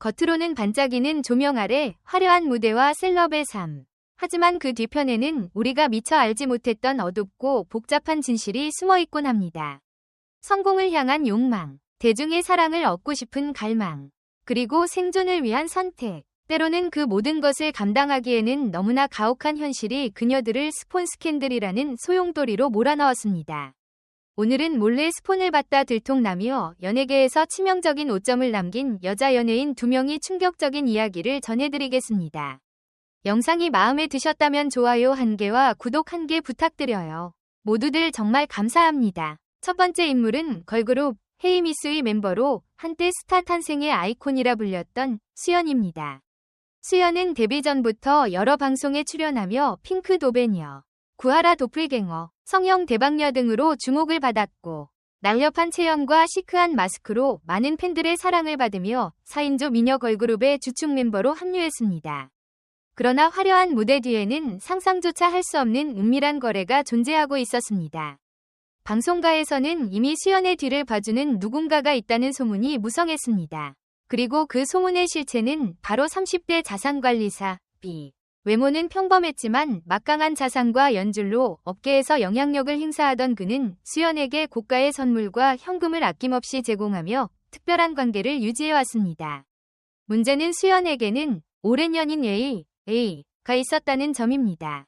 겉으로는 반짝이는 조명 아래 화려한 무대와 셀럽의 삶. 하지만 그 뒤편에는 우리가 미처 알지 못했던 어둡고 복잡한 진실이 숨어있곤 합니다. 성공을 향한 욕망, 대중의 사랑을 얻고 싶은 갈망, 그리고 생존을 위한 선택. 때로는 그 모든 것을 감당하기에는 너무나 가혹한 현실이 그녀들을 스폰 스캔들이라는 소용돌이로 몰아넣었습니다. 오늘은 몰래 스폰을 받다 들통나며 연예계에서 치명적인 오점을 남긴 여자 연예인 2명이 충격적인 이야기를 전해드리겠습니다. 영상이 마음에 드셨다면 좋아요 1개와 구독 1개 부탁드려요. 모두들 정말 감사합니다. 첫 번째 인물은 걸그룹 헤이미스의 멤버로 한때 스타 탄생의 아이콘이라 불렸던 수연입니다. 수연은 데뷔 전부터 여러 방송에 출연하며 핑크 도베녀, 구하라 도플갱어, 성형 대박녀 등으로 주목을 받았고 날렵한 체형과 시크한 마스크로 많은 팬들의 사랑을 받으며 4인조 미녀 걸그룹의 주축 멤버로 합류했습니다. 그러나 화려한 무대 뒤에는 상상조차 할 수 없는 은밀한 거래가 존재하고 있었습니다. 방송가에서는 이미 수연의 뒤를 봐주는 누군가가 있다는 소문이 무성했습니다. 그리고 그 소문의 실체는 바로 30대 자산관리사 B. 외모는 평범했지만 막강한 자산과 연줄로 업계에서 영향력을 행사하던 그는 수연에게 고가의 선물과 현금을 아낌없이 제공하며 특별한 관계를 유지해왔습니다. 문제는 수연에게는 오랜 연인 A가 있었다는 점입니다.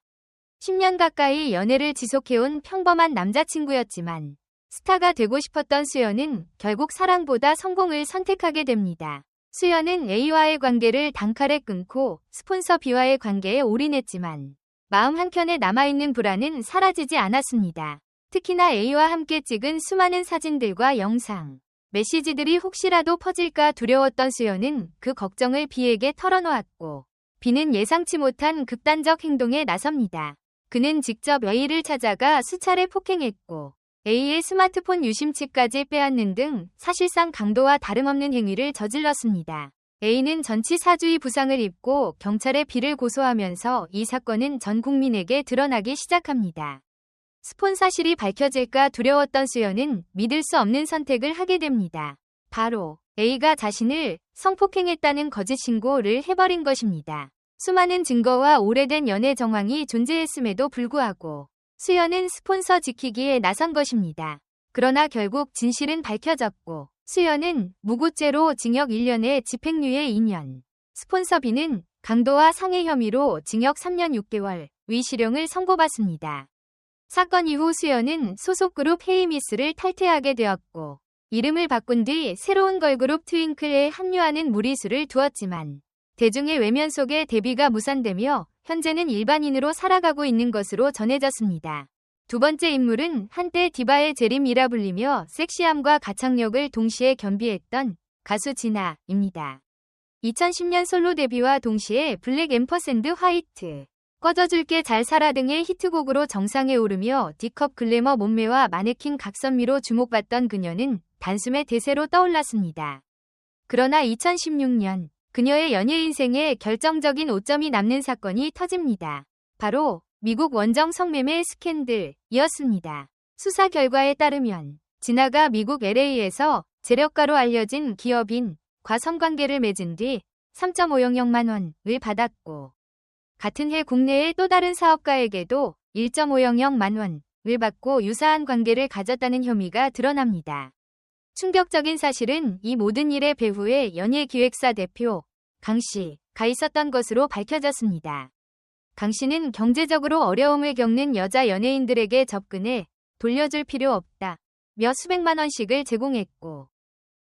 10년 가까이 연애를 지속해온 평범한 남자친구였지만 스타가 되고 싶었던 수연은 결국 사랑보다 성공을 선택하게 됩니다. 수연은 A와의 관계를 단칼에 끊고 스폰서 B와의 관계에 올인했지만 마음 한켠에 남아있는 불안은 사라지지 않았습니다. 특히나 A와 함께 찍은 수많은 사진들과 영상, 메시지들이 혹시라도 퍼질까 두려웠던 수연은 그 걱정을 B에게 털어놓았고 B는 예상치 못한 극단적 행동에 나섭니다. 그는 직접 A를 찾아가 수차례 폭행했고 A의 스마트폰 유심칩까지 빼앗는 등 사실상 강도와 다름없는 행위를 저질렀습니다. A는 전치사주의 부상을 입고 경찰에 B를 고소하면서 이 사건은 전 국민에게 드러나기 시작합니다. 스폰 사실이 밝혀질까 두려웠던 수연은 믿을 수 없는 선택을 하게 됩니다. 바로 A가 자신을 성폭행했다는 거짓 신고를 해버린 것입니다. 수많은 증거와 오래된 연애 정황이 존재했음에도 불구하고 수연은 스폰서 지키기에 나선 것입니다. 그러나 결국 진실은 밝혀졌고 수연은 무고죄로 징역 1년에 집행유예 2년, 스폰서 B는 강도와 상해 혐의로 징역 3년 6개월, 위실형을 선고받습니다. 사건 이후 수연은 소속 그룹 헤이미스를 탈퇴하게 되었고 이름을 바꾼 뒤 새로운 걸그룹 트윙클에 합류하는 무리수를 두었지만 대중의 외면 속에 데뷔가 무산되며 현재는 일반인으로 살아가고 있는 것으로 전해졌습니다. 두 번째 인물은 한때 디바의 재림이라 불리며 섹시함과 가창력을 동시에 겸비했던 가수 진아입니다. 2010년 솔로 데뷔와 동시에 블랙 앰퍼샌드 화이트, 꺼져줄게 잘 살아 등의 히트곡으로 정상에 오르며 D컵 글래머 몸매와 마네킹 각선미로 주목받던 그녀는 단숨에 대세로 떠올랐습니다. 그러나 2016년 그녀의 연예 인생에 결정적인 오점이 남는 사건이 터집니다. 바로 미국 원정 성매매 스캔들이었습니다. 수사 결과에 따르면 진아가 미국 LA에서 재력가로 알려진 기업인과 성관계를 맺은 뒤 3.5영만 원을 받았고 같은 해 국내의 또 다른 사업가에게도 1.5영만 원을 받고 유사한 관계를 가졌다는 혐의가 드러납니다. 충격적인 사실은 이 모든 일의 배후에 연예기획사 대표 강 씨가 있었던 것으로 밝혀졌습니다. 강 씨는 경제적으로 어려움을 겪는 여자 연예인들에게 접근해 돌려줄 필요 없다 며 수백만 원씩을 제공했고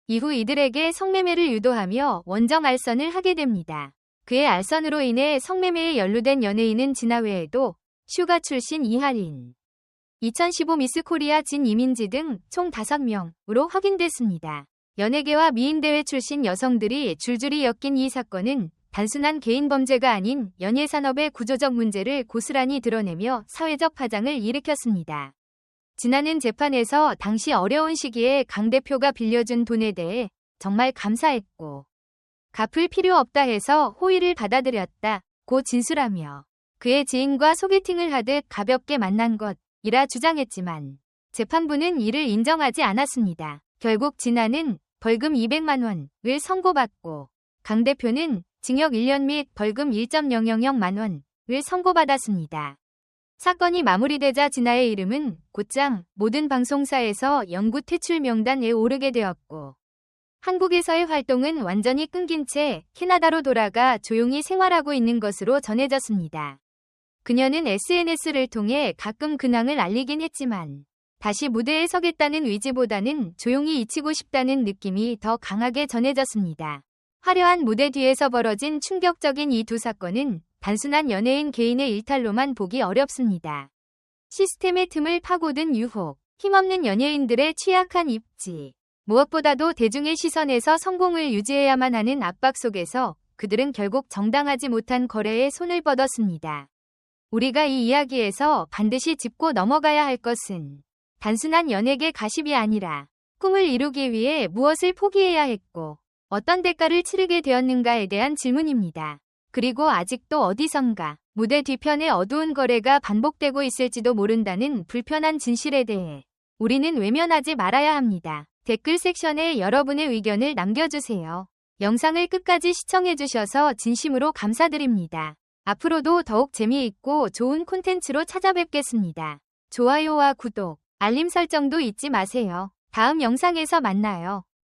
이후 이들에게 성매매를 유도하며 원정 알선을 하게 됩니다. 그의 알선으로 인해 성매매에 연루된 연예인은 진아 외에도 슈가 출신 이하린, 2015 미스 코리아 진이민지 등 총 5명으로 확인됐습니다. 연예계와 미인대회 출신 여성들이 줄줄이 엮인 이 사건은 단순한 개인 범죄가 아닌 연예산업의 구조적 문제를 고스란히 드러내며 사회적 파장을 일으켰습니다. 진아는 재판에서 당시 어려운 시기에 강 대표가 빌려준 돈에 대해 정말 감사했고 갚을 필요 없다 해서 호의를 받아들였다고 진술하며 그의 지인과 소개팅을 하듯 가볍게 만난 것이라 주장했지만 재판부는 이를 인정하지 않았습니다. 결국 진아는 벌금 200만 원을 선고받고 강 대표는 징역 1년 및 벌금 1.000만 원을 선고받았습니다. 사건이 마무리되자 진아의 이름은 곧장 모든 방송사에서 영구 퇴출 명단에 오르게 되었고 한국에서의 활동은 완전히 끊긴 채 캐나다로 돌아가 조용히 생활하고 있는 것으로 전해졌습니다. 그녀는 SNS를 통해 가끔 근황을 알리긴 했지만 다시 무대에 서겠다는 의지보다는 조용히 잊히고 싶다는 느낌이 더 강하게 전해졌습니다. 화려한 무대 뒤에서 벌어진 충격적인 이 두 사건은 단순한 연예인 개인의 일탈로만 보기 어렵습니다. 시스템의 틈을 파고든 유혹, 힘없는 연예인들의 취약한 입지, 무엇보다도 대중의 시선에서 성공을 유지해야만 하는 압박 속에서 그들은 결국 정당하지 못한 거래에 손을 뻗었습니다. 우리가 이 이야기에서 반드시 짚고 넘어가야 할 것은 단순한 연예계 가십이 아니라 꿈을 이루기 위해 무엇을 포기해야 했고 어떤 대가를 치르게 되었는가에 대한 질문입니다. 그리고 아직도 어디선가 무대 뒤편의 어두운 거래가 반복되고 있을지도 모른다는 불편한 진실에 대해 우리는 외면하지 말아야 합니다. 댓글 섹션에 여러분의 의견을 남겨주세요. 영상을 끝까지 시청해주셔서 진심으로 감사드립니다. 앞으로도 더욱 재미있고 좋은 콘텐츠로 찾아뵙겠습니다. 좋아요와 구독, 알림 설정도 잊지 마세요. 다음 영상에서 만나요.